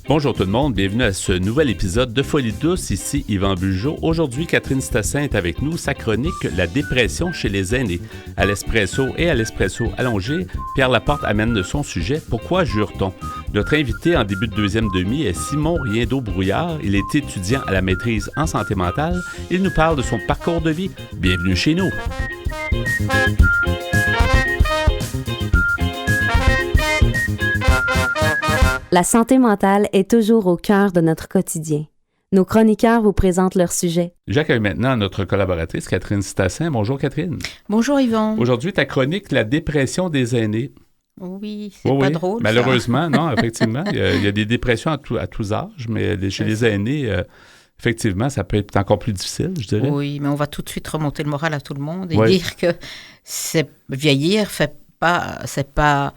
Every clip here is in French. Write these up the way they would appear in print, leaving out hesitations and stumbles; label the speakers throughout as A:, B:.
A: Bonjour tout le monde, bienvenue à ce nouvel épisode de Folie douce, ici Yvan Bugeaud. Aujourd'hui, Catherine Stassin est avec nous, sa chronique « La dépression chez les aînés ». À l'espresso et à l'espresso allongé, Pierre Laporte amène son sujet « Pourquoi jure-t-on ». Notre invité en début de deuxième demi est Simon Riendeau-Brouillard. Il est étudiant à la maîtrise en santé mentale. Il nous parle de son parcours de vie. Bienvenue chez nous.
B: La santé mentale est toujours au cœur de notre quotidien. Nos chroniqueurs vous présentent leur sujet.
A: J'accueille maintenant notre collaboratrice Catherine Stassin. Bonjour Catherine.
C: Bonjour Yvan.
A: Aujourd'hui, ta chronique « La dépression des aînés ».
C: Oui, c'est pas drôle.
A: Malheureusement,
C: ça.
A: Non, effectivement. Il y a des dépressions à tous âges, mais chez les aînés, effectivement, ça peut être encore plus difficile, je dirais.
C: Oui, mais on va tout de suite remonter le moral à tout le monde et dire que vieillir, c'est pas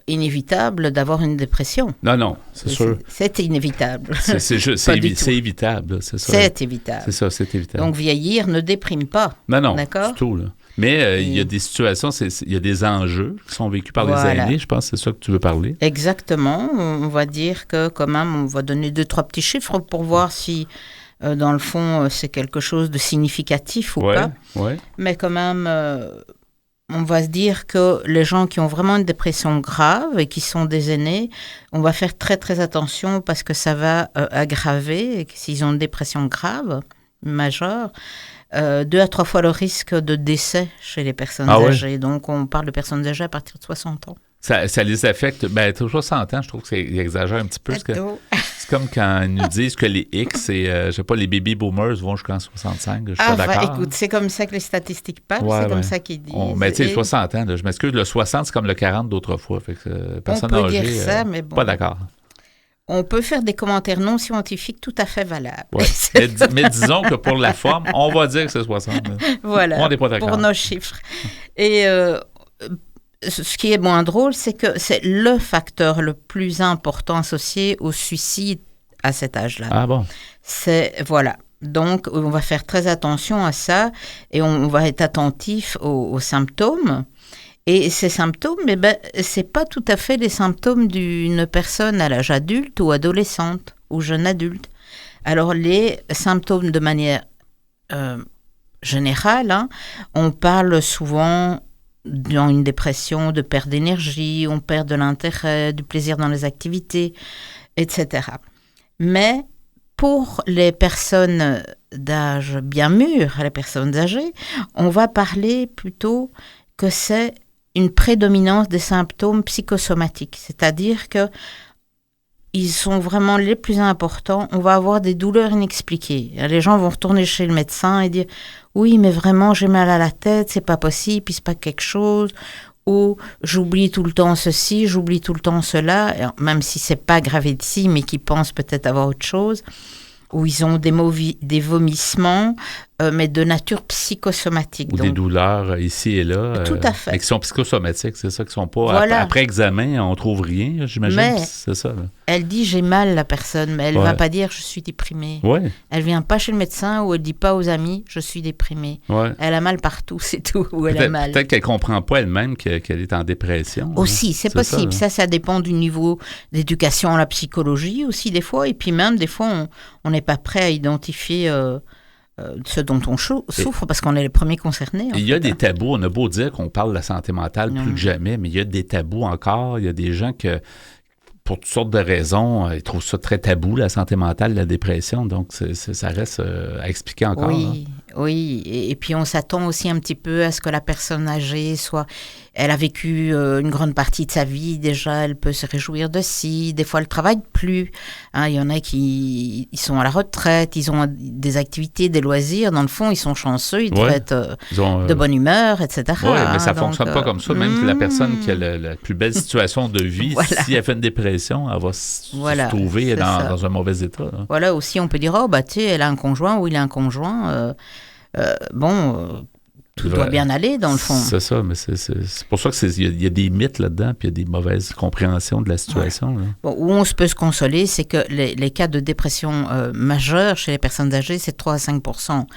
C: inévitable d'avoir une dépression.
A: Non, c'est sûr.
C: C'est inévitable.
A: C'est évitable, c'est ça.
C: C'est évitable.
A: C'est ça, c'est évitable.
C: Donc, vieillir ne déprime pas.
A: Non,
C: d'accord?
A: Du tout, là. Mais il y a des situations, il y a des enjeux qui sont vécus par les aînés. Je pense que c'est ça que tu veux parler.
C: Exactement. On va dire que quand même, on va donner 2-3 petits chiffres pour voir si, dans le fond, c'est quelque chose de significatif ou pas.
A: Ouais.
C: Mais quand même, on va se dire que les gens qui ont vraiment une dépression grave et qui sont des aînés, on va faire très, très attention parce que ça va aggraver, s'ils ont une dépression grave, majeure, 2 à 3 fois le risque de décès chez les personnes âgées. Ouais. Donc, on parle de personnes âgées à partir de 60 ans.
A: Ça les affecte. Bien, toujours 100 ans, je trouve qu'ils exagèrent un petit peu. C'est comme quand ils nous disent que les X et, je sais pas, les baby boomers vont jusqu'en 65. Je suis pas d'accord.
C: Écoute, c'est comme ça que les statistiques parlent, comme ça qu'ils disent.
A: Mais tu sais, 60 ans, là, je m'excuse, le 60, c'est comme le 40 d'autrefois. Fait que personne âgée,
C: on peut dire ça, mais bon.
A: Pas d'accord.
C: On peut faire des commentaires non scientifiques tout à fait valables.
A: Ouais. mais disons que pour la forme, on va dire que c'est 60.
C: Voilà, on n'est pas d'accord. Pour nos chiffres. Et ce qui est moins drôle, c'est que c'est le facteur le plus important associé au suicide à cet âge-là.
A: Ah bon?
C: Voilà. Donc, on va faire très attention à ça et on va être attentif aux symptômes. Et ces symptômes, ce n'est pas tout à fait les symptômes d'une personne à l'âge adulte ou adolescente ou jeune adulte. Alors, les symptômes de manière générale, on parle souvent dans une dépression de perte d'énergie, on perd de l'intérêt, du plaisir dans les activités, etc. Mais pour les personnes d'âge bien mûr, les personnes âgées, on va parler plutôt que c'est une prédominance des symptômes psychosomatiques, c'est-à-dire que ils sont vraiment les plus importants. On va avoir des douleurs inexpliquées. Les gens vont retourner chez le médecin et dire « Oui, mais vraiment, j'ai mal à la tête, c'est pas possible, il se passe quelque chose. » Ou « J'oublie tout le temps ceci, j'oublie tout le temps cela. » Même si c'est pas gravissime, mais qui pensent peut-être avoir autre chose. Ou ils ont des vomissements, mais de nature psychosomatique.
A: Ou donc, des douleurs ici et là.
C: Tout à fait.
A: Mais qui sont psychosomatiques, c'est ça, qui sont pas... Voilà. Après examen, on trouve rien, j'imagine.
C: Mais
A: c'est ça. Là.
C: Elle dit « j'ai mal » la personne, mais elle ne va pas dire « je suis déprimée ». Elle ne vient pas chez le médecin ou elle ne dit pas aux amis « je suis déprimée ». Elle a mal partout, c'est tout, où elle a mal.
A: Peut-être qu'elle ne comprend pas elle-même qu'elle est en dépression.
C: Aussi, c'est possible. Ça dépend du niveau d'éducation à la psychologie aussi des fois. Et puis même, des fois, on n'est pas prêt à identifier ce dont on souffre parce qu'on est les premiers concernés.
A: Il y a des tabous. On a beau dire qu'on parle de la santé mentale plus que jamais, mais il y a des tabous encore. Il y a des gens que, pour toutes sortes de raisons, ils trouvent ça très tabou, la santé mentale, la dépression. Donc, ça reste à expliquer encore.
C: Oui. Et puis, on s'attend aussi un petit peu à ce que la personne âgée soit... Elle a vécu une grande partie de sa vie déjà, elle peut se réjouir de si. Des fois, elle ne travaille plus. Il y en a qui ils sont à la retraite, ils ont des activités, des loisirs. Dans le fond, ils sont chanceux, ils devraient être de bonne humeur, etc.
A: Oui, mais ça ne fonctionne pas comme ça. Même que la personne qui a la plus belle situation de vie, si elle fait une dépression, elle va se trouver dans un mauvais état. Là.
C: Voilà, aussi, on peut dire, tu sais, elle a un conjoint ou il a un conjoint. Tout doit bien aller, dans le fond.
A: C'est ça, mais c'est pour ça qu'il y a des mythes là-dedans, puis il y a des mauvaises compréhensions de la situation. Là.
C: Bon, où on peut se consoler, c'est que les cas de dépression majeure chez les personnes âgées, c'est 3 à 5 %.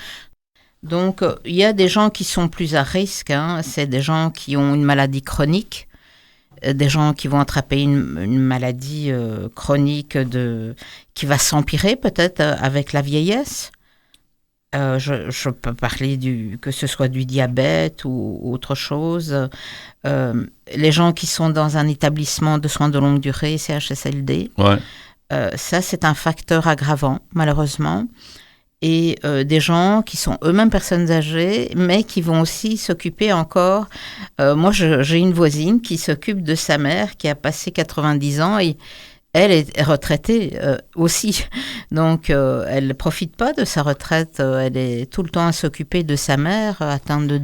C: Donc, il y a des gens qui sont plus à risque. C'est des gens qui ont une maladie chronique, des gens qui vont attraper une maladie chronique qui va s'empirer peut-être avec la vieillesse. Je peux parler que ce soit du diabète ou autre chose. Les gens qui sont dans un établissement de soins de longue durée, CHSLD, ça c'est un facteur aggravant malheureusement. Et des gens qui sont eux-mêmes personnes âgées, mais qui vont aussi s'occuper encore. Moi, j'ai une voisine qui s'occupe de sa mère qui a passé 90 ans et elle est retraitée aussi. Donc, elle ne profite pas de sa retraite. Elle est tout le temps à s'occuper de sa mère, atteinte de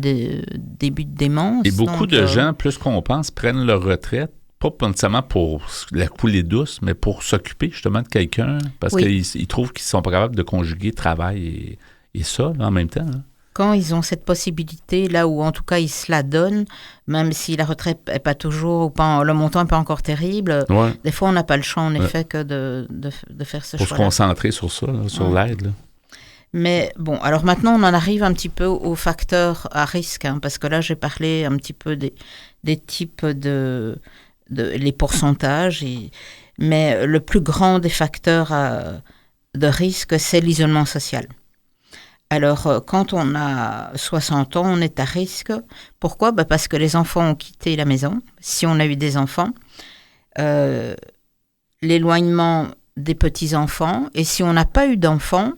C: début de démence.
A: Et beaucoup de gens, plus qu'on pense, prennent leur retraite, pas nécessairement pour la couler douce, mais pour s'occuper justement de quelqu'un, parce qu'ils trouvent qu'ils sont pas capables de conjuguer travail et ça là, en même temps. Hein.
C: Quand ils ont cette possibilité, là où en tout cas ils se la donnent, même si la retraite n'est pas toujours, ou pas, le montant n'est pas encore terrible, des fois on n'a pas le choix en effet que de faire ce choix-là.
A: Pour se concentrer sur ça, là, sur l'aide. Là.
C: Mais bon, alors maintenant on en arrive un petit peu aux facteurs à risque, hein, parce que là j'ai parlé un petit peu des types les pourcentages, mais le plus grand des facteurs de risque, c'est l'isolement social. Alors, quand on a 60 ans, on est à risque. Pourquoi ? Parce que les enfants ont quitté la maison, si on a eu des enfants. L'éloignement des petits-enfants. Et si on n'a pas eu d'enfants,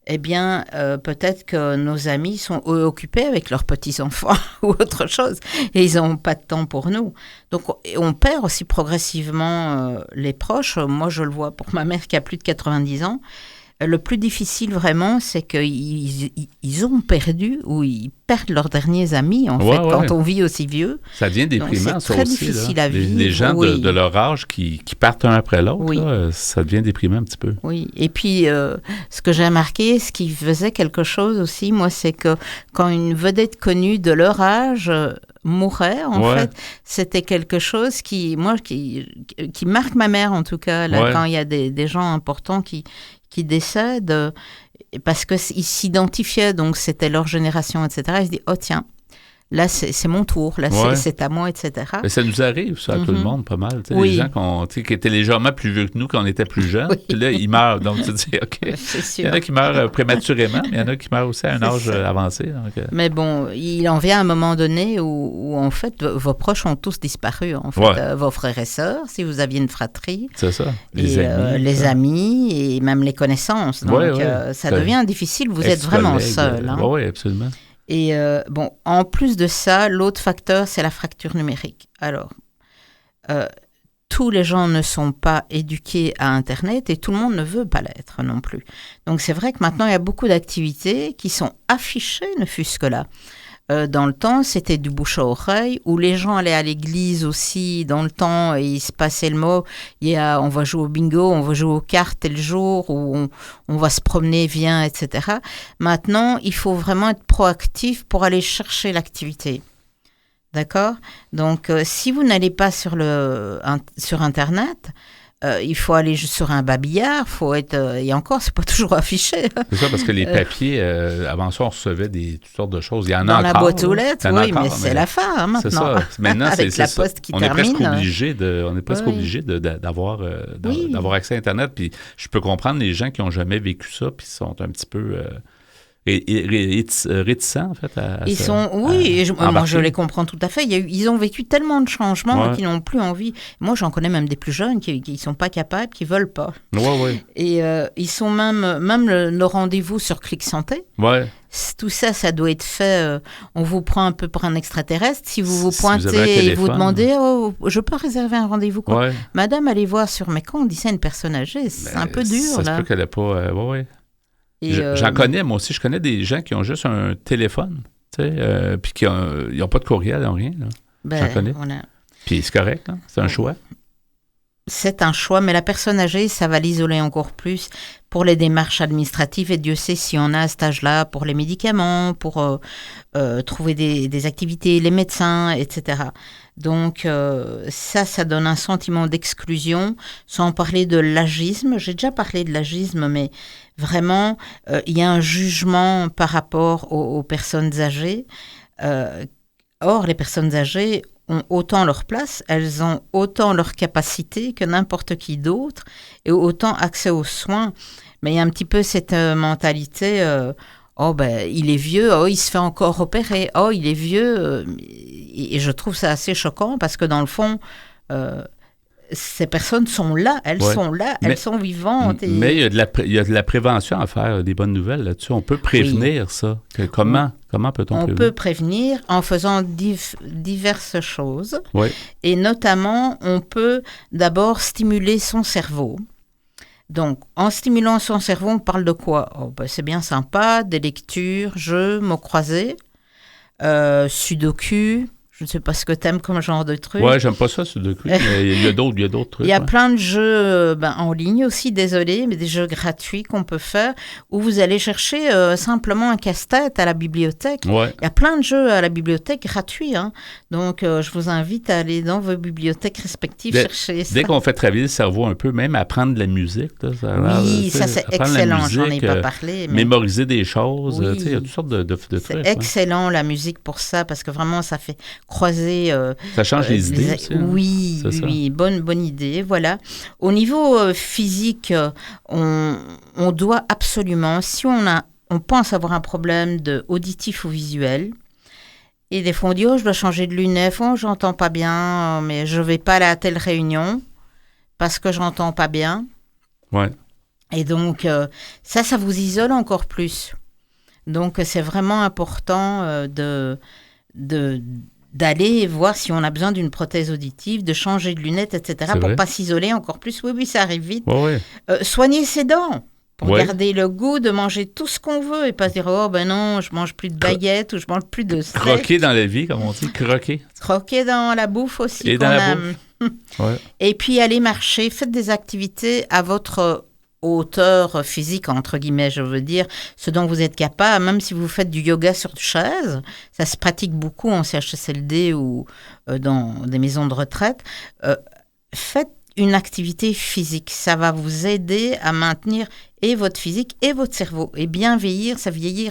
C: eh bien, peut-être que nos amis sont occupés avec leurs petits-enfants ou autre chose. Et ils n'ont pas de temps pour nous. Donc, on perd aussi progressivement les proches. Moi, je le vois pour ma mère qui a plus de 90 ans. Le plus difficile vraiment, c'est qu'ils ont perdu ou ils perdent leurs derniers amis, en fait, quand on vit aussi vieux.
A: Ça devient déprimant,
C: donc, c'est très difficile à vivre.
A: Les gens de leur âge qui partent un après l'autre, là, ça devient déprimant un petit peu.
C: Oui, et puis ce que j'ai remarqué, ce qui faisait quelque chose aussi, moi, c'est que quand une vedette connue de leur âge mourait, en fait, c'était quelque chose qui marque ma mère, en tout cas, là, quand il y a des gens importants qui décèdent, parce qu'ils s'identifiaient, donc c'était leur génération, etc. Ils se disent, oh tiens, là c'est mon tour, là c'est à moi, etc.
A: Mais ça nous arrive, ça, à tout le monde, pas mal. Les gens qui étaient légèrement plus vieux que nous quand on était plus jeunes, puis là, ils meurent. Donc, tu te dis, OK, il y en a qui meurent prématurément, mais il y en a qui meurent aussi à un âge avancé. Donc,
C: mais bon, il en vient à un moment donné où en fait, vos proches ont tous disparu, en fait. Vos frères et sœurs, si vous aviez une fratrie.
A: C'est ça.
C: Les amis et même les connaissances. Donc, ça devient difficile. Vous êtes vraiment seul. Hein.
A: Oui, absolument.
C: Et en plus de ça, l'autre facteur, c'est la fracture numérique. Alors, tous les gens ne sont pas éduqués à Internet et tout le monde ne veut pas l'être non plus. Donc, c'est vrai que maintenant, il y a beaucoup d'activités qui sont affichées, ne fût-ce que là. Dans le temps, c'était du bouche à oreille, où les gens allaient à l'église aussi dans le temps et il se passait le mot, on va jouer au bingo, on va jouer aux cartes tel jour, ou on va se promener, viens, etc. Maintenant, il faut vraiment être proactif pour aller chercher l'activité. D'accord ? Donc, si vous n'allez pas sur Internet, il faut aller juste sur un babillard, et encore, c'est pas toujours affiché.
A: C'est ça, parce que les papiers, avant ça, on recevait toutes sortes de choses. Il y en a
C: dans
A: encore.
C: La boîte aux lettres, mais c'est la fin, hein, maintenant.
A: C'est ça. Maintenant,
C: avec la poste qui termine.
A: On est presque obligé d'avoir accès à Internet. Puis je peux comprendre les gens qui n'ont jamais vécu ça, puis sont un petit peu réticents, en fait.
C: Moi, je les comprends tout à fait. Ils ont vécu tellement de changements qu'ils n'ont plus envie. Moi, j'en connais même des plus jeunes qui ne sont pas capables, qui ne veulent pas. Et ils sont même le rendez-vous sur Clic Santé. Tout ça, ça doit être fait. On vous prend un peu pour un extraterrestre. Si vous pointez et vous demandez, je peux réserver un rendez-vous, quoi. Madame, allez voir sur mes camps, on dit ça à une personne âgée. C'est un peu dur,
A: ça
C: là.
A: Ça se peut qu'elle n'ait pas... J'en connais, moi aussi. Je connais des gens qui ont juste un téléphone, puis ils n'ont pas de courriel, ils n'ont rien. Là. J'en connais. Puis c'est correct, là. C'est un choix.
C: C'est un choix, mais la personne âgée, ça va l'isoler encore plus pour les démarches administratives. Et Dieu sait si on a à cet âge-là pour les médicaments, pour trouver des activités, les médecins, etc. Donc ça donne un sentiment d'exclusion, sans parler de l'agisme. J'ai déjà parlé de l'agisme, mais vraiment, il y a un jugement par rapport aux personnes âgées. Or, les personnes âgées ont autant leur place, elles ont autant leur capacité que n'importe qui d'autre et autant accès aux soins. Mais il y a un petit peu cette mentalité, il est vieux, il se fait encore opérer, il est vieux. Et je trouve ça assez choquant parce que dans le fond, ces personnes sont là, elles sont vivantes.
A: Mais il y a de la prévention à faire, des bonnes nouvelles là-dessus. On peut prévenir ça. Comment peut-on prévenir?
C: On peut prévenir en faisant diverses choses.
A: Oui.
C: Et notamment, on peut d'abord stimuler son cerveau. Donc, en stimulant son cerveau, on parle de quoi? C'est bien sympa, des lectures, jeux, mots croisés, sudoku. Je ne sais pas ce que tu aimes comme genre de truc.
A: Ouais, j'aime pas ça, sudoku, mais il y a d'autres trucs.
C: Il y a plein de jeux en ligne aussi, désolé, mais des jeux gratuits qu'on peut faire où vous allez chercher simplement un casse-tête à la bibliothèque.
A: Ouais.
C: Il y a plein de jeux à la bibliothèque gratuits. Hein. Donc, je vous invite à aller dans vos bibliothèques respectives chercher ça.
A: Dès qu'on fait travailler le cerveau un peu, même apprendre de la musique. Là,
C: ça c'est excellent, j'en ai pas parlé. Mais...
A: Mémoriser des choses,
C: oui,
A: il y a toutes sortes de trucs.
C: C'est excellent la musique pour ça, parce que vraiment, ça fait croiser...
A: ça change les idées aussi.
C: Oui, bonne idée, voilà. Au niveau physique, on doit absolument, si on pense avoir un problème de auditif ou visuel, et des fois on dit, je dois changer de lunettes, j'entends pas bien, mais je vais pas aller à telle réunion, parce que j'entends pas bien.
A: Ouais.
C: Et donc, ça vous isole encore plus. Donc, c'est vraiment important d'aller voir si on a besoin d'une prothèse auditive, de changer de lunettes, etc., pour ne pas s'isoler encore plus. Oui, ça arrive vite.
A: Ouais.
C: Soigner ses dents, pour garder le goût de manger tout ce qu'on veut et pas se dire, non, je mange plus de baguettes ou je mange plus de steak.
A: Croquer dans la vie, comme on dit, croquer.
C: Croquer dans la bouffe aussi.
A: Et dans la bouffe. Ouais.
C: Et puis, aller marcher, faites des activités à votre hauteur physique, entre guillemets, je veux dire, ce dont vous êtes capable, même si vous faites du yoga sur chaise, ça se pratique beaucoup en CHSLD ou dans des maisons de retraite, faites une activité physique. Ça va vous aider à maintenir et votre physique et votre cerveau. Et bien vieillir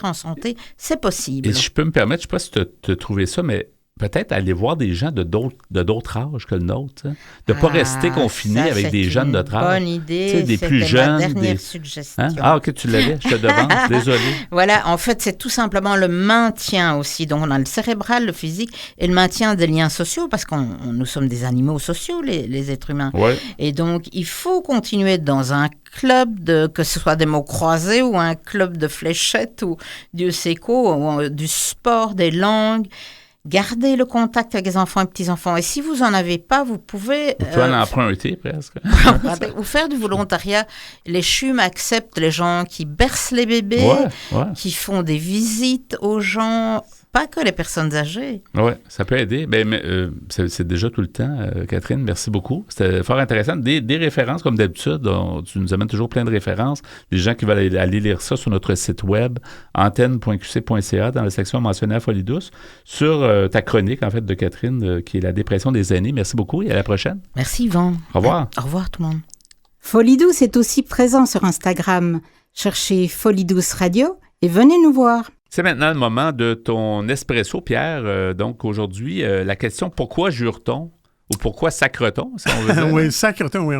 C: en santé, c'est possible.
A: Et si je peux me permettre, je ne sais pas si tu as trouvé ça, mais peut-être aller voir des gens de d'autres âges que le nôtre. De ne pas rester confiné avec des jeunes de notre âge.
C: Bonne idée.
A: Des plus jeunes.
C: Ma dernière suggestion.
A: Ah, OK, tu l'avais. Je te demande. Désolé.
C: Voilà, en fait, c'est tout simplement le maintien aussi. Donc, on a le cérébral, le physique et le maintien des liens sociaux parce que nous sommes des animaux sociaux, les êtres humains.
A: Ouais.
C: Et donc, il faut continuer dans un club, que ce soit des mots croisés ou un club de fléchettes ou du séco, ou du sport, des langues. Gardez le contact avec les enfants et petits-enfants. Et si vous n'en avez pas, vous pouvez...
A: Tu vas en emprunter presque.
C: Ou faire du volontariat. Les CHUM acceptent les gens qui bercent les bébés, qui font des visites aux gens, pas que les personnes âgées. Oui,
A: ça peut aider. C'est déjà tout le temps, Catherine. Merci beaucoup. C'était fort intéressant. Des références, comme d'habitude. Tu nous amènes toujours plein de références. Les gens qui veulent aller lire ça sur notre site web, antenne.qc.ca, dans la section mentionnée à Folie douce, sur ta chronique, en fait, de Catherine, qui est la dépression des aînés. Merci beaucoup et à la prochaine.
C: Merci, Yvan.
A: Au revoir.
C: Au revoir, tout le monde.
D: Folie douce est aussi présent sur Instagram. Cherchez Folie douce radio et venez nous voir.
A: C'est maintenant le moment de ton espresso, Pierre. Donc aujourd'hui, la question « Pourquoi jure-t-on » ou « Pourquoi sacre-t-on » si on veut dire.
E: Oui, sacre-t-on, oui.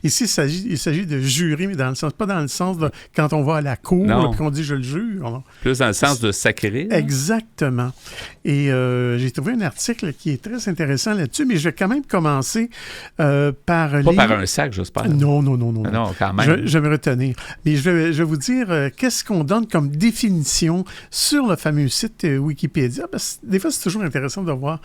E: Ici, il s'agit de jurer, mais pas dans le sens de quand on va à la cour et qu'on dit « je le jure ». Non.
A: Plus dans le sens de sacrer.
E: Exactement. Et j'ai trouvé un article qui est très intéressant là-dessus, mais je vais quand même commencer par
A: Pas par un sac, j'espère.
E: Non.
A: Non, quand même.
E: Je vais me retenir. Mais je vais vous dire qu'est-ce qu'on donne comme définition sur le fameux site Wikipédia. Parce que des fois, c'est toujours intéressant de voir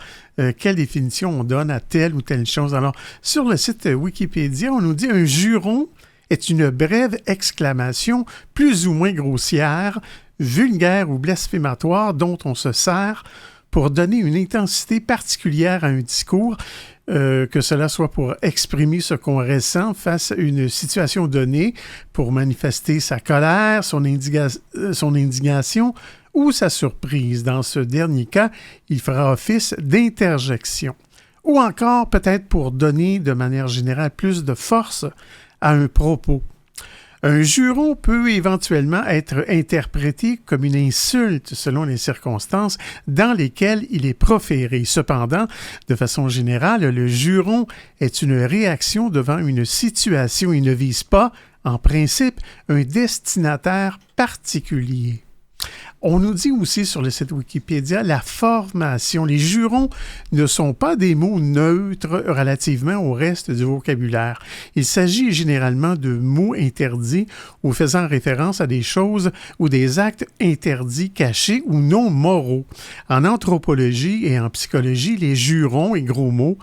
E: quelle définition on donne à telle ou telle chose. Alors, sur le site Wikipédia, on nous dit « Un juron est une brève exclamation plus ou moins grossière, vulgaire ou blasphématoire dont on se sert pour donner une intensité particulière à un discours, que cela soit pour exprimer ce qu'on ressent face à une situation donnée, pour manifester sa colère, son indignation ou sa surprise. Dans ce dernier cas, il fera office d'interjection. Ou encore peut-être pour donner de manière générale plus de force à un propos. Un juron peut éventuellement être interprété comme une insulte selon les circonstances dans lesquelles il est proféré. Cependant, de façon générale, le juron est une réaction devant une situation. Il ne vise pas, en principe, un destinataire particulier. On nous dit aussi sur le site Wikipédia la formation. Les jurons ne sont pas des mots neutres relativement au reste du vocabulaire. Il s'agit généralement de mots interdits ou faisant référence à des choses ou des actes interdits, cachés ou non moraux. En anthropologie et en psychologie, les jurons et gros mots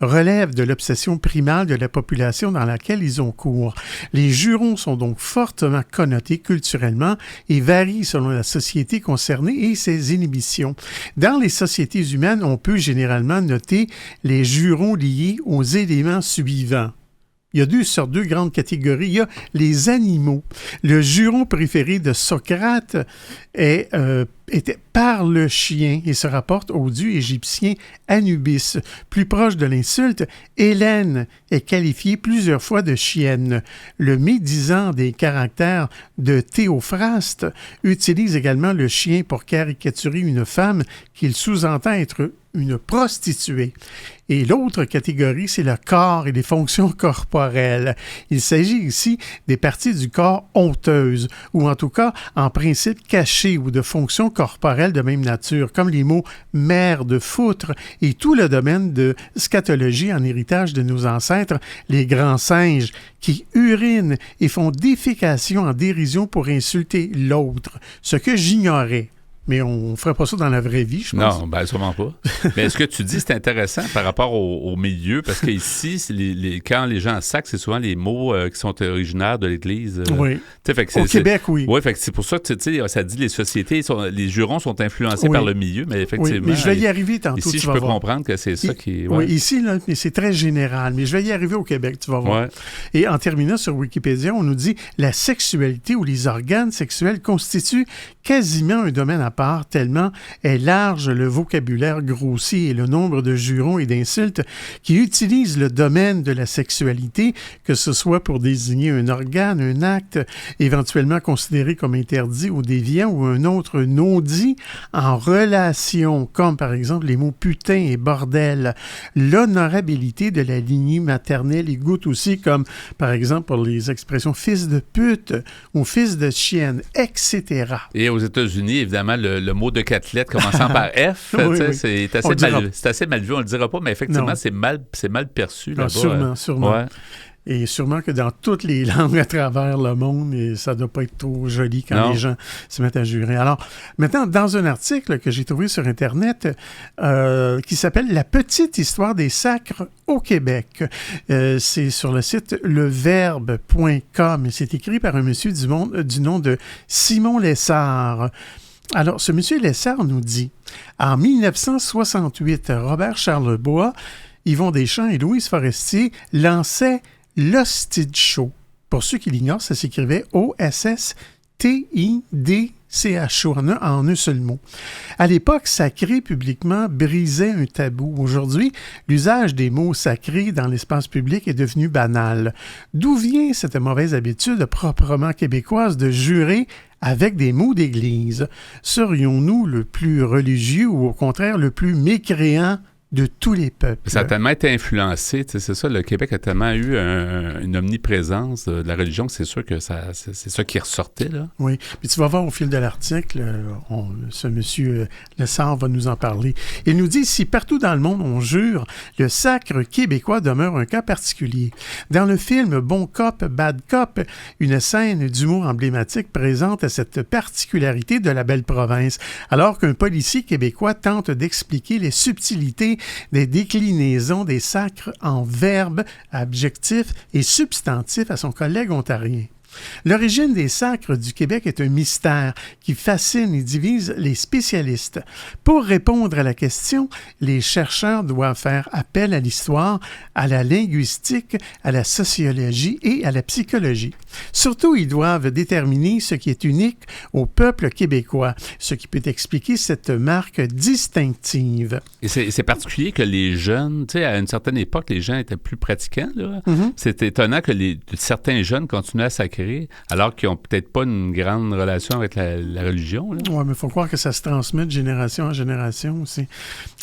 E: relèvent de l'obsession primale de la population dans laquelle ils ont cours. Les jurons sont donc fortement connotés culturellement et varient selon la société concernée et ses inhibitions. Dans les sociétés humaines, on peut généralement noter les jurons liés aux éléments suivants. Il y a deux grandes catégories. Il y a les animaux. Le juron préféré de Socrate était par le chien et se rapporte au dieu égyptien Anubis. Plus proche de l'insulte, Hélène est qualifiée plusieurs fois de chienne. Le médisant des caractères de Théophraste utilise également le chien pour caricaturer une femme qu'il sous-entend être une prostituée. Et l'autre catégorie, c'est le corps et les fonctions corporelles. Il s'agit ici des parties du corps honteuses, ou en tout cas, en principe cachées, ou de fonctions corporelles de même nature, comme les mots « mère de foutre » et tout le domaine de scatologie en héritage de nos ancêtres, les grands singes, qui urinent et font défécation en dérision pour insulter l'autre, ce que j'ignorais. Mais on ne ferait pas ça dans la vraie vie, je pense.
A: Non, bien sûrement pas. Mais ce que tu dis, c'est intéressant par rapport au milieu, parce qu'ici, quand les gens sacrent, c'est souvent les mots qui sont originaires de l'Église.
E: Oui. Au Québec, oui.
A: Oui, fait que c'est pour ça que ça dit les sociétés, les jurons sont influencés par le milieu, mais effectivement.
E: Oui, mais je vais y arriver tantôt.
A: Ici, je peux comprendre que c'est ça qui...
E: Ouais. Oui, ici, là, c'est très général, mais je vais y arriver au Québec, tu vas voir. Ouais. Et en terminant sur Wikipédia, on nous dit la sexualité ou les organes sexuels constituent quasiment un domaine à part, tellement est large le vocabulaire grossi et le nombre de jurons et d'insultes qui utilisent le domaine de la sexualité, que ce soit pour désigner un organe, un acte, éventuellement considéré comme interdit ou déviant, ou un autre non-dit en relation, comme par exemple les mots putain et bordel. L'honorabilité de la lignée maternelle y goûte aussi, comme par exemple pour les expressions fils de pute ou fils de chienne, etc.
A: Et aux États-Unis, évidemment, le mot de 4 lettres commençant par F, oui. C'est assez mal vu, on ne le dira pas, mais effectivement, c'est mal perçu là-bas.
E: Sûrement. Ouais. Et sûrement que dans toutes les langues à travers le monde, et ça ne doit pas être trop joli quand les gens se mettent à jurer. Alors, maintenant, dans un article que j'ai trouvé sur Internet qui s'appelle « La petite histoire des sacres au Québec », c'est sur le site leverbe.com et c'est écrit par un monsieur du nom de Simon Lessard. Alors, ce monsieur Lessard nous dit « En 1968, Robert Charlebois, Yvon Deschamps et Louise Forestier lançaient l'Hostie Show. Pour ceux qui l'ignorent, ça s'écrivait O-S-S-T-I-D-C-H-O en un seul mot. À l'époque, sacré publiquement brisait un tabou. Aujourd'hui, l'usage des mots sacrés dans l'espace public est devenu banal. D'où vient cette mauvaise habitude proprement québécoise de jurer avec des mots d'église? Serions-nous le plus religieux ou au contraire le plus mécréant de tous les peuples?
A: Ça a tellement été influencé, c'est ça, le Québec a tellement eu une omniprésence de la religion que c'est sûr que c'est ça qui ressortait, là.
E: Oui, puis tu vas voir au fil de l'article, ce monsieur Lessard va nous en parler. Il nous dit, si partout dans le monde on jure, le sacre québécois demeure un cas particulier. Dans le film Bon Cop, Bad Cop, une scène d'humour emblématique présente cette particularité de la belle province, alors qu'un policier québécois tente d'expliquer les subtilités des déclinaisons des sacres en verbes, adjectifs et substantifs à son collègue ontarien. L'origine des sacres du Québec est un mystère qui fascine et divise les spécialistes. Pour répondre à la question, les chercheurs doivent faire appel à l'histoire, à la linguistique, à la sociologie et à la psychologie. Surtout, ils doivent déterminer ce qui est unique au peuple québécois, ce qui peut expliquer cette marque distinctive.
A: Et c'est particulier que les jeunes, tu sais, à une certaine époque, les gens étaient plus pratiquants, là. Mm-hmm. C'est étonnant que certains jeunes continuaient à sacrer sacré, alors qu'ils n'ont peut-être pas une grande relation avec la religion.
E: Oui, mais il faut croire que ça se transmet de génération en génération aussi.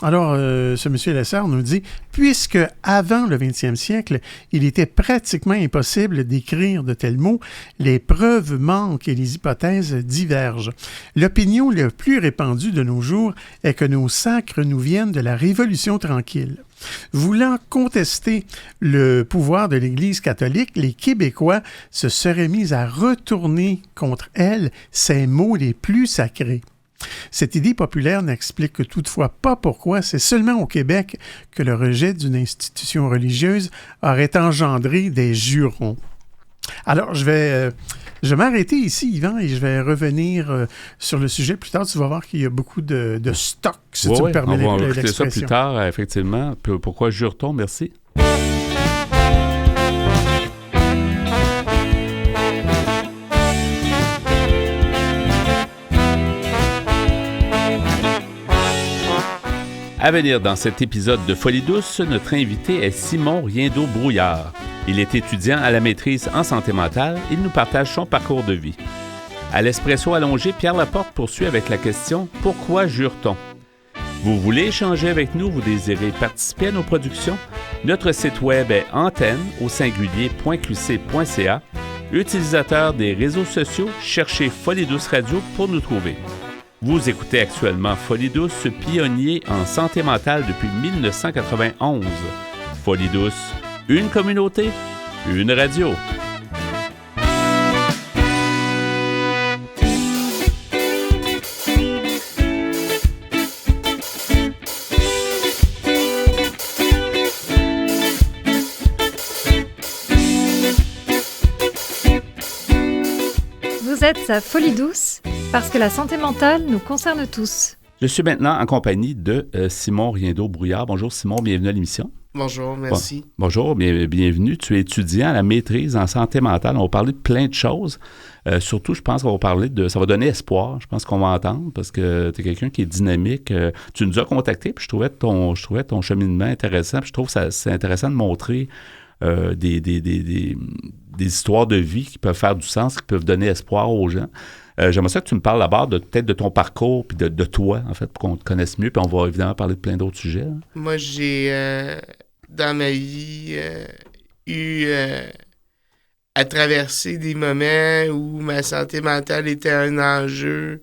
E: Alors, ce monsieur Lessard nous dit, puisque avant le 20e siècle, il était pratiquement impossible d'écrire de tels mots, les preuves manquent et les hypothèses divergent. L'opinion la plus répandue de nos jours est que nos sacres nous viennent de la Révolution tranquille. Voulant contester le pouvoir de l'Église catholique, les Québécois se seraient mis à retourner contre elle ses mots les plus sacrés. Cette idée populaire n'explique toutefois pas pourquoi c'est seulement au Québec que le rejet d'une institution religieuse aurait engendré des jurons. Alors, je vais m'arrêter ici, Yvan, et je vais revenir sur le sujet plus tard. Tu vas voir qu'il y a beaucoup de stock, si tu me permets l'expression.
A: On va écouter ça plus tard, effectivement. Pourquoi jure-t-on? Merci. À venir dans cet épisode de Folie douce, notre invité est Simon Riendeau-Brouillard. Il est étudiant à la maîtrise en santé mentale. Il nous partage son parcours de vie. À l'Espresso allongé, Pierre Laporte poursuit avec la question « Pourquoi jure-t-on » Vous voulez échanger avec nous? Vous désirez participer à nos productions? Notre site web est antenne.qc.ca. Utilisateur des réseaux sociaux, cherchez Folie douce Radio pour nous trouver. Vous écoutez actuellement Folie douce, pionnier en santé mentale depuis 1991. Folie douce, une communauté, une radio.
F: Vous êtes à Folie douce parce que la santé mentale nous concerne tous.
A: Je suis maintenant en compagnie de Simon Riendeau-Brouillard. Bonjour Simon, bienvenue à l'émission.
G: Bonjour, merci.
A: Bonjour, bienvenue. Tu es étudiant à la maîtrise en santé mentale. On va parler de plein de choses. Surtout, je pense qu'on va parler de... Ça va donner espoir, je pense qu'on va entendre, parce que tu es quelqu'un qui est dynamique. Tu nous as contactés, puis je trouvais ton cheminement intéressant. Puis je trouve que c'est intéressant de montrer des histoires de vie qui peuvent faire du sens, qui peuvent donner espoir aux gens. J'aimerais ça que tu me parles d'abord peut-être de ton parcours, puis de toi, en fait, pour qu'on te connaisse mieux, puis on va évidemment parler de plein d'autres sujets. Hein.
G: Moi, j'ai, dans ma vie, eu à traverser des moments où ma santé mentale était un enjeu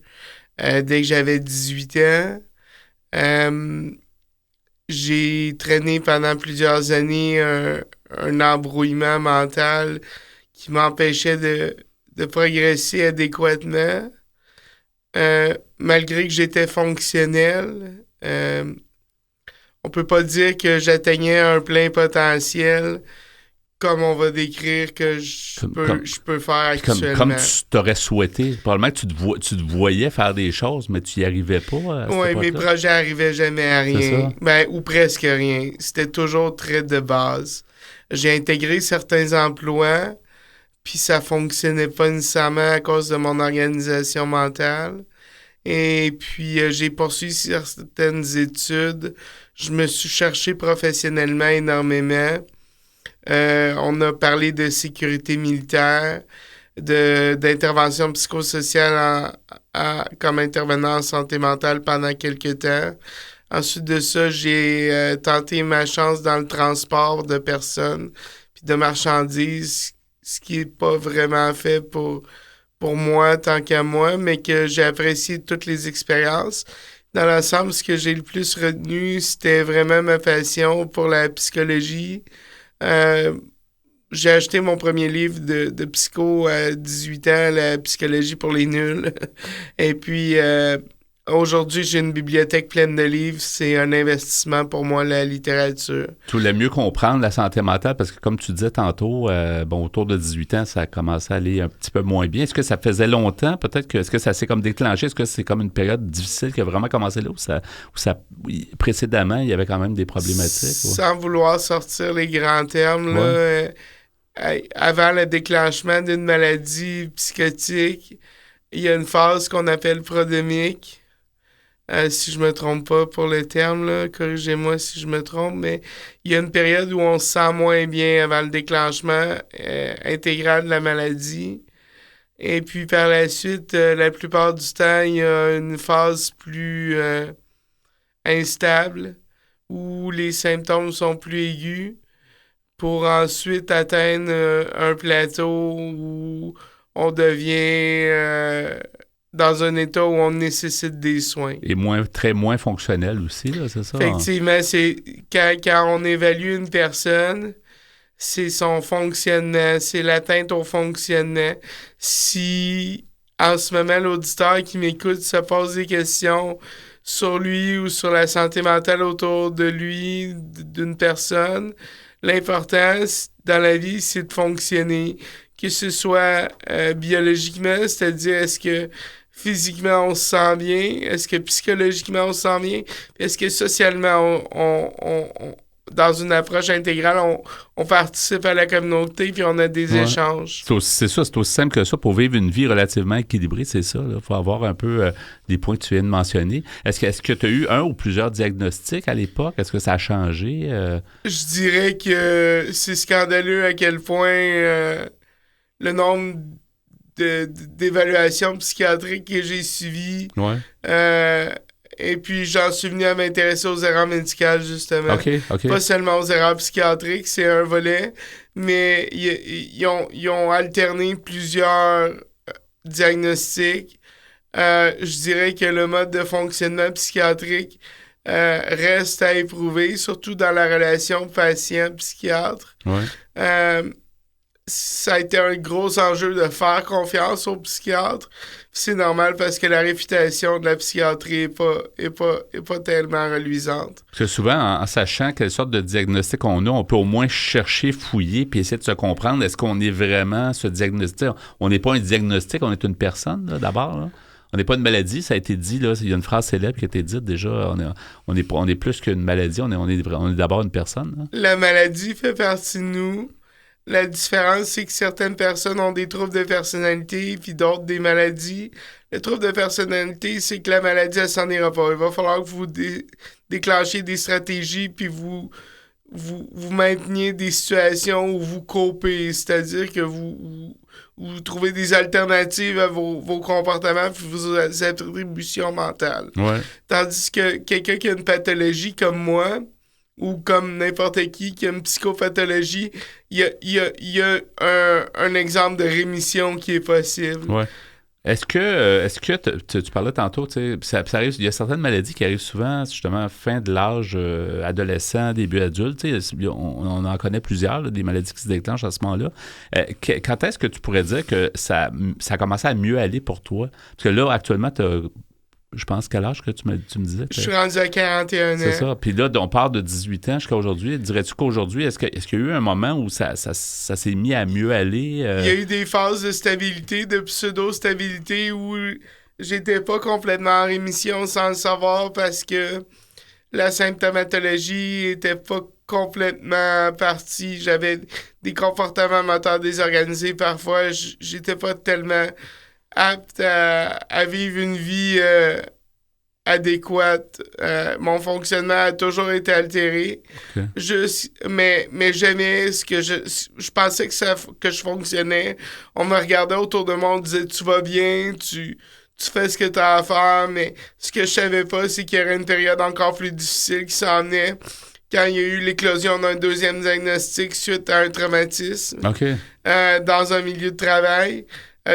G: dès que j'avais 18 ans. J'ai traîné pendant plusieurs années un embrouillement mental qui m'empêchait de progresser adéquatement. Malgré que j'étais fonctionnel, on peut pas dire que j'atteignais un plein potentiel comme on va décrire que je peux faire actuellement.
A: Comme tu t'aurais souhaité. Probablement que tu te voyais faire des choses, mais tu n'y arrivais pas.
G: Oui, mes projets n'arrivaient jamais à rien. Ou presque rien. C'était toujours très de base. J'ai intégré certains emplois, puis ça fonctionnait pas nécessairement à cause de mon organisation mentale. Et puis, j'ai poursuivi certaines études. Je me suis cherché professionnellement énormément. On a parlé de sécurité militaire, d'intervention psychosociale comme intervenant en santé mentale pendant quelques temps. Ensuite de ça, j'ai tenté ma chance dans le transport de personnes puis de marchandises, ce qui n'est pas vraiment fait pour moi tant qu'à moi, mais que j'ai apprécié toutes les expériences. Dans l'ensemble, ce que j'ai le plus retenu, c'était vraiment ma passion pour la psychologie. J'ai acheté mon premier livre de psycho à 18 ans, La psychologie pour les nuls. Et puis, aujourd'hui, j'ai une bibliothèque pleine de livres. C'est un investissement pour moi, la littérature.
A: Tu voulais mieux comprendre la santé mentale parce que, comme tu disais tantôt, autour de 18 ans, ça a commencé à aller un petit peu moins bien. Est-ce que ça faisait longtemps? Est-ce que ça s'est comme déclenché? Est-ce que c'est comme une période difficile qui a vraiment commencé là précédemment, il y avait quand même des problématiques?
G: Sans vouloir sortir les grands termes, là, avant le déclenchement d'une maladie psychotique, il y a une phase qu'on appelle prodromique. Si je me trompe pas pour le terme, là, corrigez-moi si je me trompe, mais il y a une période où on se sent moins bien avant le déclenchement intégral de la maladie. Et puis par la suite, la plupart du temps, il y a une phase plus instable où les symptômes sont plus aigus pour ensuite atteindre un plateau où on devient dans un état où on nécessite des soins.
A: Et moins fonctionnel aussi, là, c'est ça?
G: Effectivement, c'est quand on évalue une personne, c'est son fonctionnement, c'est l'atteinte au fonctionnement. Si, en ce moment, l'auditeur qui m'écoute se pose des questions sur lui ou sur la santé mentale autour de lui, d'une personne, l'important dans la vie, c'est de fonctionner, que ce soit biologiquement, c'est-à-dire est-ce que physiquement on se sent bien, est-ce que psychologiquement on se sent bien, est-ce que socialement on dans une approche intégrale, on participe à la communauté puis on a des échanges.
A: C'est ça, c'est aussi simple que ça. Pour vivre une vie relativement équilibrée, c'est ça. Il faut avoir un peu les points que tu viens de mentionner. Est-ce que tu as eu un ou plusieurs diagnostics à l'époque? Est-ce que ça a changé?
G: Je dirais que c'est scandaleux à quel point le nombre d'évaluations psychiatriques que j'ai suivies. Et puis, j'en suis venu à m'intéresser aux erreurs médicales, justement.
A: OK.
G: Pas seulement aux erreurs psychiatriques, c'est un volet, mais ils ont alterné plusieurs diagnostics. Je dirais que le mode de fonctionnement psychiatrique reste à éprouver, surtout dans la relation patient-psychiatre. Ça a été un gros enjeu de faire confiance aux psychiatres. C'est normal parce que la réputation de la psychiatrie est pas tellement reluisante.
A: Parce que souvent, en sachant quelle sorte de diagnostic on peut au moins chercher, fouiller, puis essayer de se comprendre. Est-ce qu'on est vraiment ce diagnostic? On n'est pas un diagnostic, on est une personne, là, d'abord. Là. On n'est pas une maladie, ça a été dit, là. Il y a une phrase célèbre qui a été dite déjà. On est plus qu'une maladie, on est d'abord une personne. Là.
G: La maladie fait partie de nous. La différence, c'est que certaines personnes ont des troubles de personnalité puis d'autres des maladies. Le trouble de personnalité, c'est que la maladie, elle s'en ira pas. Il va falloir que vous déclenchiez des stratégies puis vous mainteniez des situations où vous copez, c'est-à-dire que vous trouvez des alternatives à vos comportements puis vos attributions mentales. Tandis que quelqu'un qui a une pathologie comme moi, ou comme n'importe qui a une psychopathologie, il y a un exemple de rémission qui est possible.
A: Est-ce que tu parlais tantôt, tu sais, ça arrive, il y a certaines maladies qui arrivent souvent, justement, fin de l'âge adolescent, début adulte, tu sais, on en connaît plusieurs, là, des maladies qui se déclenchent à ce moment-là. Quand est-ce que tu pourrais dire que ça a commencé à mieux aller pour toi? Parce que là, actuellement, tu as... Je pense quel âge que tu me disais?
G: Je suis rendu à 41 ans.
A: C'est ça. Puis là, on part de 18 ans jusqu'à aujourd'hui. Dirais-tu qu'aujourd'hui, est-ce qu'il y a eu un moment où ça s'est mis à mieux aller? Il y
G: a eu des phases de stabilité, de pseudo-stabilité où j'étais pas complètement en rémission sans le savoir parce que la symptomatologie était pas complètement partie. J'avais des comportements moteurs désorganisés parfois. J'étais pas tellement apte à vivre une vie adéquate. Mon fonctionnement a toujours été altéré. Mais j'aimais ce que je pensais que je fonctionnais. On me regardait autour de moi, on disait « Tu vas bien, tu fais ce que tu as à faire », mais ce que je savais pas, c'est qu'il y aurait une période encore plus difficile qui s'en venait quand il y a eu l'éclosion d'un deuxième diagnostic suite à un traumatisme dans un milieu de travail.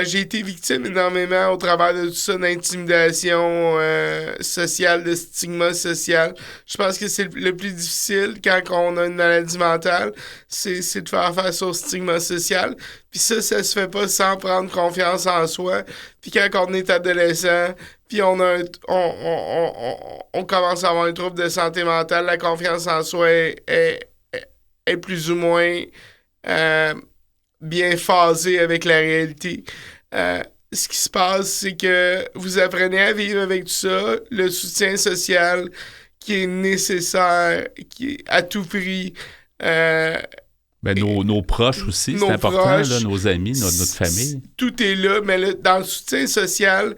G: J'ai été victime énormément au travers de tout ça d'intimidation sociale, de stigma social. Je pense que c'est le plus difficile quand on a une maladie mentale, c'est de faire face au stigma social. Puis ça se fait pas sans prendre confiance en soi. Puis quand on est adolescent, puis on commence à avoir un trouble de santé mentale, la confiance en soi est plus ou moins... bien phasé avec la réalité. Ce qui se passe, c'est que vous apprenez à vivre avec tout ça, le soutien social qui est nécessaire, qui est à tout prix.
A: Nos proches aussi, c'est important, là, nos amis, notre famille.
G: Tout est là, mais dans le soutien social,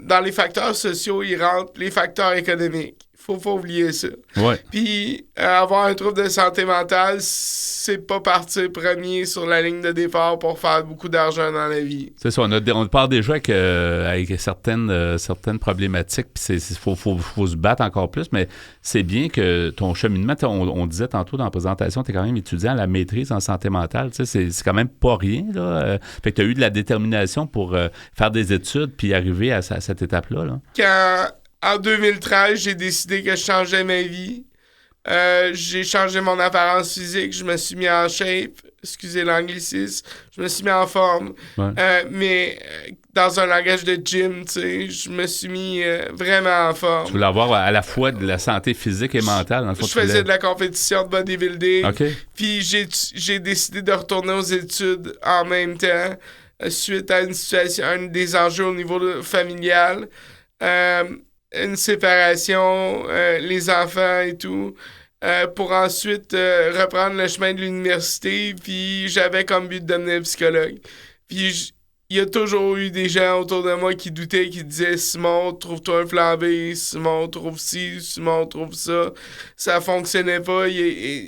G: dans les facteurs sociaux, il rentre les facteurs économiques. Il Faut pas oublier ça.
A: Ouais.
G: Puis, avoir un trouble de santé mentale, c'est pas partir premier sur la ligne de départ pour faire beaucoup d'argent dans la vie.
A: C'est ça, on part déjà avec certaines problématiques, puis il faut se battre encore plus, mais c'est bien que ton cheminement, on disait tantôt dans la présentation, tu es quand même étudiant à la maîtrise en santé mentale, c'est quand même pas rien, là. Fait que tu as eu de la détermination pour faire des études puis arriver à cette étape-là, là.
G: Quand, en 2013, j'ai décidé que je changeais ma vie. J'ai changé mon apparence physique, je me suis mis en shape, excusez l'anglicisme, je me suis mis en forme, mais dans un langage de gym, tu sais, je me suis mis vraiment en forme.
A: Tu voulais avoir à la fois de la santé physique et mentale, dans le fond.
G: Je faisais de la compétition de bodybuilding,
A: okay.
G: Puis j'ai décidé de retourner aux études en même temps, suite à une situation, un des enjeux au niveau familial. Une séparation, les enfants et tout, pour ensuite reprendre le chemin de l'université, puis j'avais comme but de devenir psychologue. Puis il y a toujours eu des gens autour de moi qui doutaient, qui disaient « Simon, trouve-toi un plan B, Simon, trouve ci, Simon, trouve ça. » Ça fonctionnait pas,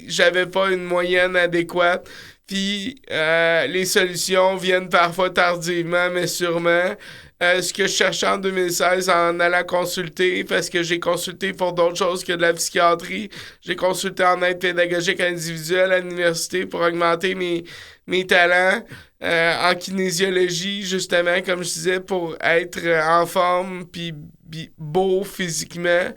G: j'avais pas une moyenne adéquate. Puis les solutions viennent parfois tardivement, mais sûrement. Ce que je cherchais en 2016 en allant consulter, parce que j'ai consulté pour d'autres choses que de la psychiatrie. J'ai consulté en aide pédagogique individuelle à l'université pour augmenter mes talents en kinésiologie, justement, comme je disais, pour être en forme puis beau physiquement,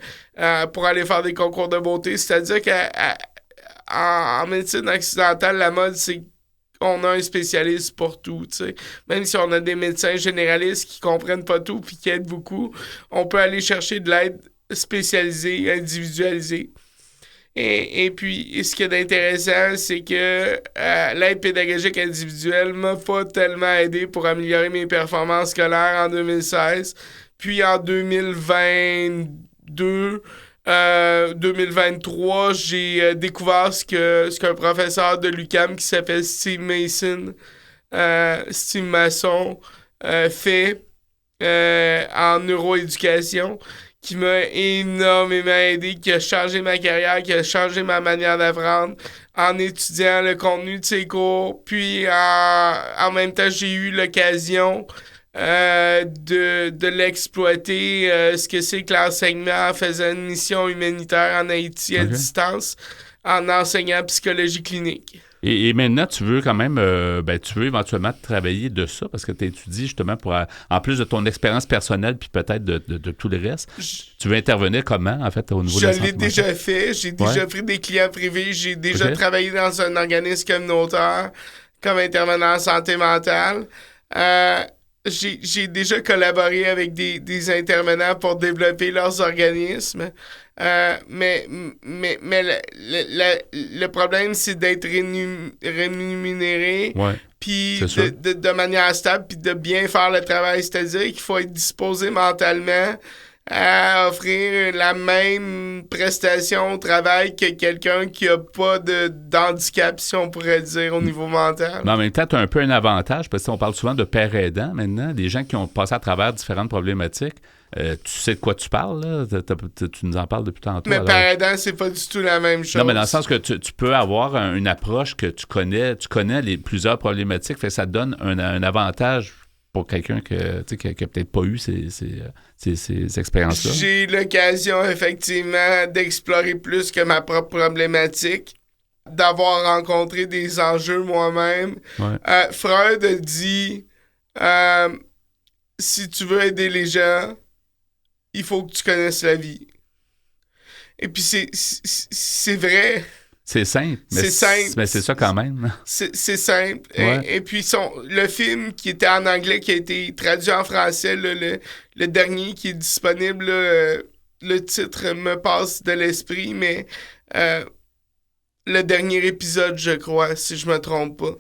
G: pour aller faire des concours de beauté. C'est-à-dire qu'en médecine occidentale, la mode, c'est on a un spécialiste pour tout, tu sais. Même si on a des médecins généralistes qui comprennent pas tout puis qui aident beaucoup, on peut aller chercher de l'aide spécialisée, individualisée. Et puis, ce qui est intéressant, c'est que l'aide pédagogique individuelle m'a pas tellement aidé pour améliorer mes performances scolaires en 2016. Puis en 2022... 2023, j'ai découvert ce qu'un professeur de l'UQAM qui s'appelle Steve Masson, fait en neuroéducation, qui m'a énormément aidé, qui a changé ma carrière, qui a changé ma manière d'apprendre en étudiant le contenu de ses cours. Puis en même temps, j'ai eu l'occasion de l'exploiter, ce que c'est que l'enseignement en faisant une mission humanitaire en Haïti à distance, en enseignant psychologie clinique.
A: Et maintenant, tu veux quand même, tu veux éventuellement travailler de ça, parce que tu étudies justement pour, en plus de ton expérience personnelle, puis peut-être de tout le reste, tu veux intervenir comment, en fait, au niveau de la santé mentale?
G: Je l'ai déjà fait, j'ai déjà pris des clients privés, j'ai déjà travaillé dans un organisme communautaire comme intervenant en santé mentale. J'ai déjà collaboré avec des intervenants pour développer leurs organismes. Mais le problème, c'est d'être rémunéré puis de manière stable puis de bien faire le travail. C'est-à-dire qu'il faut être disposé mentalement à offrir la même prestation au travail que quelqu'un qui n'a pas d'handicap, si on pourrait dire, au niveau mental.
A: Mais en même temps, tu as un peu un avantage, parce qu'on parle souvent de pères aidants maintenant, des gens qui ont passé à travers différentes problématiques. Tu sais de quoi tu parles, là? Tu nous en parles depuis tantôt.
G: Mais père aidant, c'est pas du tout la même chose.
A: Non, mais dans le sens que tu peux avoir une approche que tu connais plusieurs problématiques, fait que ça te donne un avantage pour quelqu'un qui a peut-être pas eu ces expériences-là.
G: J'ai l'occasion, effectivement, d'explorer plus que ma propre problématique, d'avoir rencontré des enjeux moi-même. Freud a dit si tu veux aider les gens, il faut que tu connaisses la vie. Et puis c'est vrai.
A: C'est simple. Mais c'est ça quand même.
G: C'est simple. Et puis le film qui était en anglais, qui a été traduit en français, le dernier qui est disponible, le titre me passe de l'esprit, mais le dernier épisode, je crois, si je me trompe pas.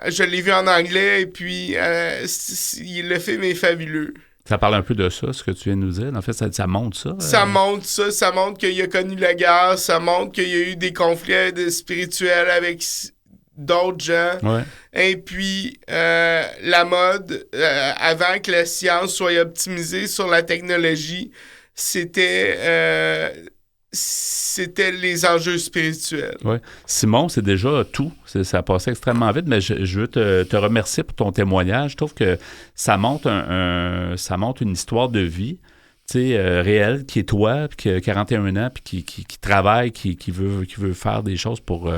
G: Je l'ai vu en anglais et puis le film est fabuleux.
A: Ça parle un peu de ça, ce que tu viens de nous dire. En fait, ça montre ça.
G: Ça montre ça. Ça montre qu'il a connu la guerre. Ça montre qu'il y a eu des conflits spirituels avec d'autres gens. Et puis, la mode, avant que la science soit optimisée sur la technologie, c'était les enjeux spirituels.
A: Oui. Simon, c'est déjà tout. Ça a passé extrêmement vite, mais je veux te remercier pour ton témoignage. Je trouve que ça montre ça montre une histoire de vie, réelle, qui est toi, qui a 41 ans, puis qui travaille, qui veut faire des choses pour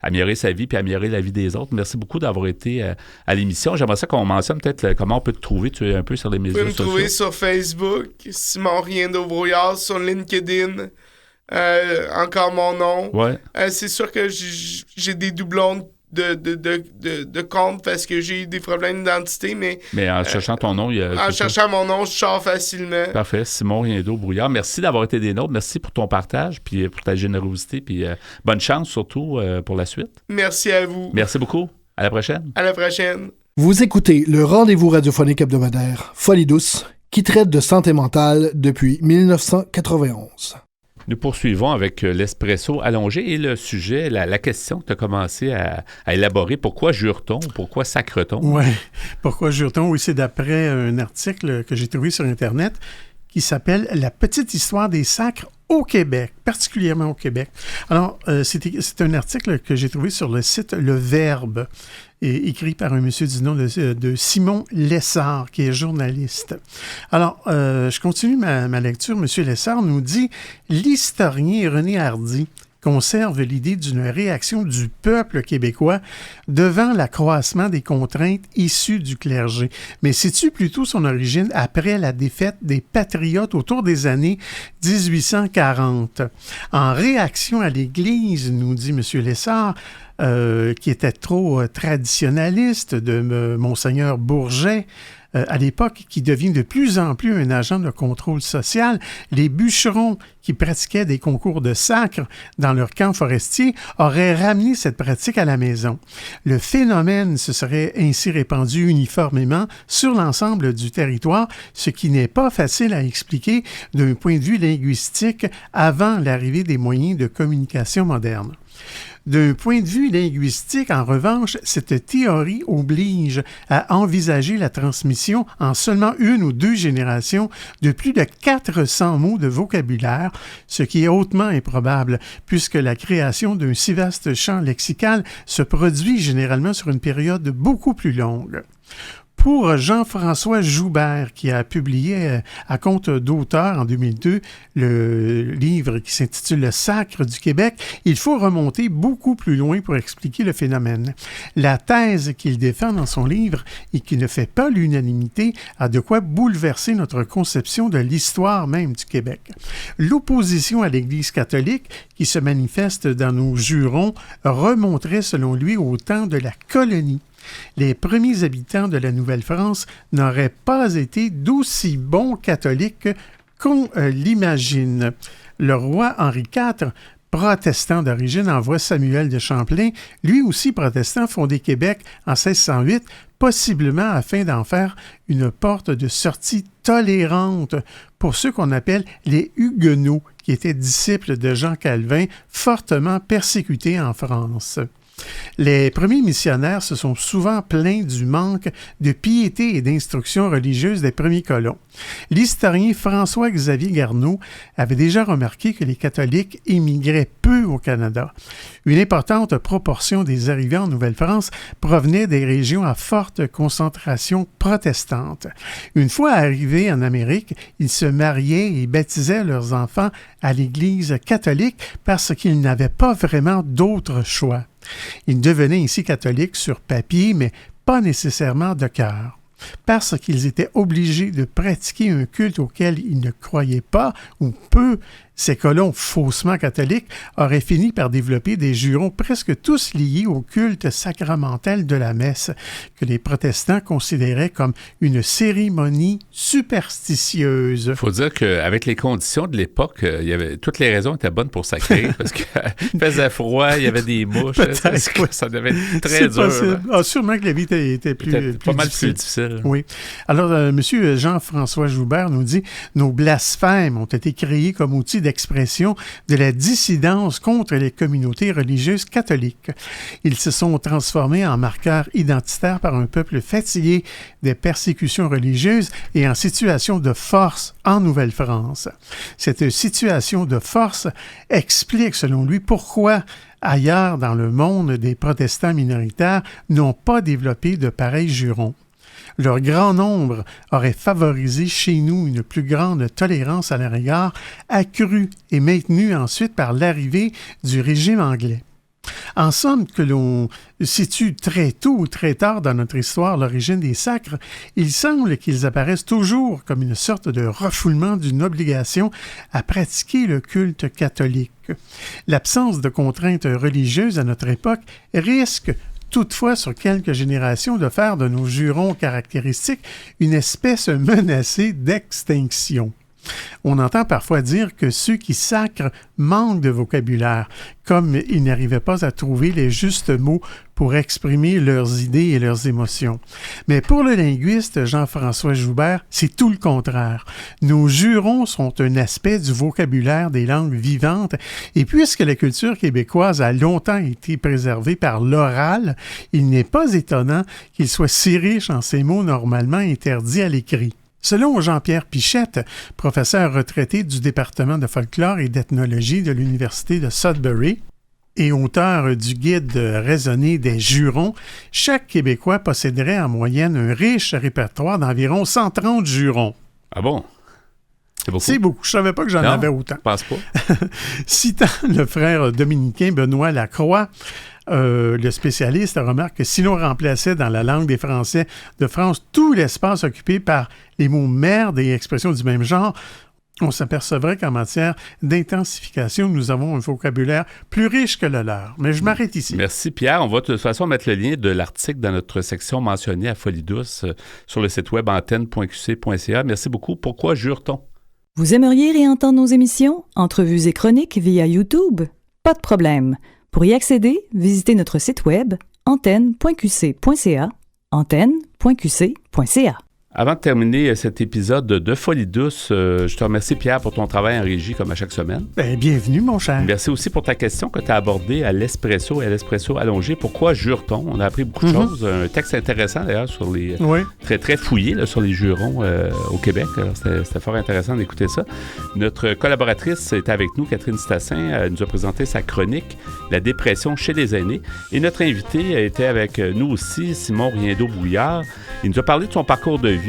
A: améliorer sa vie puis améliorer la vie des autres. Merci beaucoup d'avoir été à l'émission. J'aimerais ça qu'on mentionne peut-être comment on peut te trouver. Tu es un peu sur les médias sociaux.
G: Vous pouvez me trouver sur Facebook, Simon Riendo-Brouillard, sur LinkedIn. Encore mon nom.
A: Ouais.
G: C'est sûr que j'ai des doublons de compte parce que j'ai eu des problèmes d'identité, mais
A: en cherchant ton nom,
G: cherchant mon nom, je sors facilement.
A: Parfait. Simon Riendo-Brouillard, merci d'avoir été des nôtres. Merci pour ton partage, puis pour ta générosité, puis bonne chance surtout pour la suite.
G: Merci à vous.
A: Merci beaucoup. À la prochaine.
G: À la prochaine.
H: Vous écoutez le rendez-vous radiophonique hebdomadaire Folie douce, qui traite de santé mentale depuis 1991.
A: Nous poursuivons avec l'espresso allongé et le sujet, la question que tu as commencé à élaborer. Pourquoi jure-t-on? Pourquoi sacre-t-on?
E: Oui, pourquoi jure-t-on? Oui, c'est d'après un article que j'ai trouvé sur Internet qui s'appelle « La petite histoire des sacres au Québec », particulièrement au Québec. Alors, c'est un article que j'ai trouvé sur le site Le Verbe, écrit par un monsieur du nom de Simon Lessard, qui est journaliste. Alors, je continue ma lecture. Monsieur Lessard nous dit « L'historien René Hardy conserve l'idée d'une réaction du peuple québécois devant l'accroissement des contraintes issues du clergé, mais situe plutôt son origine après la défaite des Patriotes autour des années 1840. En réaction à l'Église, nous dit M. Lessard, qui était trop traditionnaliste de Monseigneur Bourget, à l'époque, qui devient de plus en plus un agent de contrôle social, les bûcherons qui pratiquaient des concours de sacre dans leur camp forestier auraient ramené cette pratique à la maison. Le phénomène se serait ainsi répandu uniformément sur l'ensemble du territoire, ce qui n'est pas facile à expliquer d'un point de vue linguistique avant l'arrivée des moyens de communication modernes. D'un point de vue linguistique, en revanche, cette théorie oblige à envisager la transmission en seulement 1 ou 2 générations de plus de 400 mots de vocabulaire, ce qui est hautement improbable, puisque la création d'un si vaste champ lexical se produit généralement sur une période beaucoup plus longue. Pour Jean-François Joubert, qui a publié à compte d'auteur en 2002 le livre qui s'intitule « Le sacre du Québec », il faut remonter beaucoup plus loin pour expliquer le phénomène. La thèse qu'il défend dans son livre et qui ne fait pas l'unanimité a de quoi bouleverser notre conception de l'histoire même du Québec. L'opposition à l'Église catholique, qui se manifeste dans nos jurons, remonterait selon lui au temps de la colonie. Les premiers habitants de la Nouvelle-France n'auraient pas été d'aussi bons catholiques qu'on l'imagine. Le roi Henri IV, protestant d'origine, envoie Samuel de Champlain, lui aussi protestant, fondé Québec en 1608, possiblement afin d'en faire une porte de sortie tolérante pour ceux qu'on appelle les Huguenots, qui étaient disciples de Jean Calvin, fortement persécutés en France. Les premiers missionnaires se sont souvent plaints du manque de piété et d'instruction religieuse des premiers colons. L'historien François-Xavier Garneau avait déjà remarqué que les catholiques émigraient peu au Canada. Une importante proportion des arrivants en Nouvelle-France provenaient des régions à forte concentration protestante. Une fois arrivés en Amérique, ils se mariaient et baptisaient leurs enfants à l'Église catholique parce qu'ils n'avaient pas vraiment d'autre choix. Ils devenaient ainsi catholiques sur papier, mais pas nécessairement de cœur. Parce qu'ils étaient obligés de pratiquer un culte auquel ils ne croyaient pas ou peu, ces colons faussement catholiques auraient fini par développer des jurons presque tous liés au culte sacramentel de la messe, que les protestants considéraient comme une cérémonie superstitieuse.
A: Il faut dire qu'avec les conditions de l'époque, toutes les raisons étaient bonnes pour sacrer, parce qu'il faisait froid, il y avait des mouches. Ça devait être très dur.
E: Ah, sûrement que la vie était plus
A: pas mal
E: difficile.
A: plus difficile.
E: Oui. Alors, M. Jean-François Joubert nous dit « Nos blasphèmes ont été créés comme outil d'expression de la dissidence contre les communautés religieuses catholiques. Ils se sont transformés en marqueurs identitaires par un peuple fatigué des persécutions religieuses et en situation de force en Nouvelle-France. Cette situation de force explique, selon lui, pourquoi ailleurs dans le monde, des protestants minoritaires n'ont pas développé de pareils jurons. Leur grand nombre aurait favorisé chez nous une plus grande tolérance à leur égard, accrue et maintenue ensuite par l'arrivée du régime anglais. En somme, que l'on situe très tôt ou très tard dans notre histoire l'origine des sacres, il semble qu'ils apparaissent toujours comme une sorte de refoulement d'une obligation à pratiquer le culte catholique. L'absence de contraintes religieuses à notre époque risque toutefois sur quelques générations de faire de nos jurons caractéristiques une espèce menacée d'extinction. On entend parfois dire que ceux qui sacrent manquent de vocabulaire, comme ils n'arrivaient pas à trouver les justes mots pour exprimer leurs idées et leurs émotions. Mais pour le linguiste Jean-François Joubert, c'est tout le contraire. Nos jurons sont un aspect du vocabulaire des langues vivantes, et puisque la culture québécoise a longtemps été préservée par l'oral, il n'est pas étonnant qu'il soit si riche en ces mots normalement interdits à l'écrit. Selon Jean-Pierre Pichette, professeur retraité du département de folklore et d'ethnologie de l'Université de Sudbury et auteur du guide raisonné des jurons, chaque Québécois posséderait en moyenne un riche répertoire d'environ 130 jurons.
A: Ah bon? C'est beaucoup.
E: C'est beaucoup. Je savais pas que j'en avais autant.
A: Je pense pas.
E: Citant le frère dominicain Benoît Lacroix, le spécialiste remarque que si l'on remplaçait dans la langue des Français de France tout l'espace occupé par les mots merde et expressions du même genre, on s'apercevrait qu'en matière d'intensification, nous avons un vocabulaire plus riche que le leur. Mais je m'arrête ici.
A: Merci Pierre. On va de toute façon mettre le lien de l'article dans notre section mentionnée à Folie Douce sur le site web antenne.qc.ca. Merci beaucoup. Pourquoi jure-t-on?
I: Vous aimeriez réentendre nos émissions, entrevues et chroniques via YouTube? Pas de problème. Pour y accéder, visitez notre site web antenne.qc.ca, antenne.qc.ca.
A: Avant de terminer cet épisode de Folie Douce, je te remercie Pierre pour ton travail en régie comme à chaque semaine.
E: Bien, bienvenue mon cher.
A: Merci aussi pour ta question que tu as abordée à l'espresso et à l'espresso allongé. Pourquoi jure-t-on? On a appris beaucoup de choses. Un texte intéressant d'ailleurs sur les... très très fouillé là, sur les jurons au Québec. Alors, c'était fort intéressant d'écouter ça. Notre collaboratrice était avec nous, Catherine Stassin. Elle nous a présenté sa chronique « La dépression chez les aînés ». Et notre invité était avec nous aussi, Simon Riendo-Bouillard. Il nous a parlé de son parcours de vie,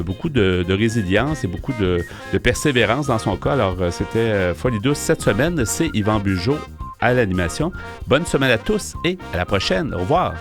A: beaucoup de résilience et beaucoup de persévérance dans son cas. Alors, c'était Folie Douce cette semaine. C'est Yvan Bugeaud à l'animation. Bonne semaine à tous et à la prochaine. Au revoir.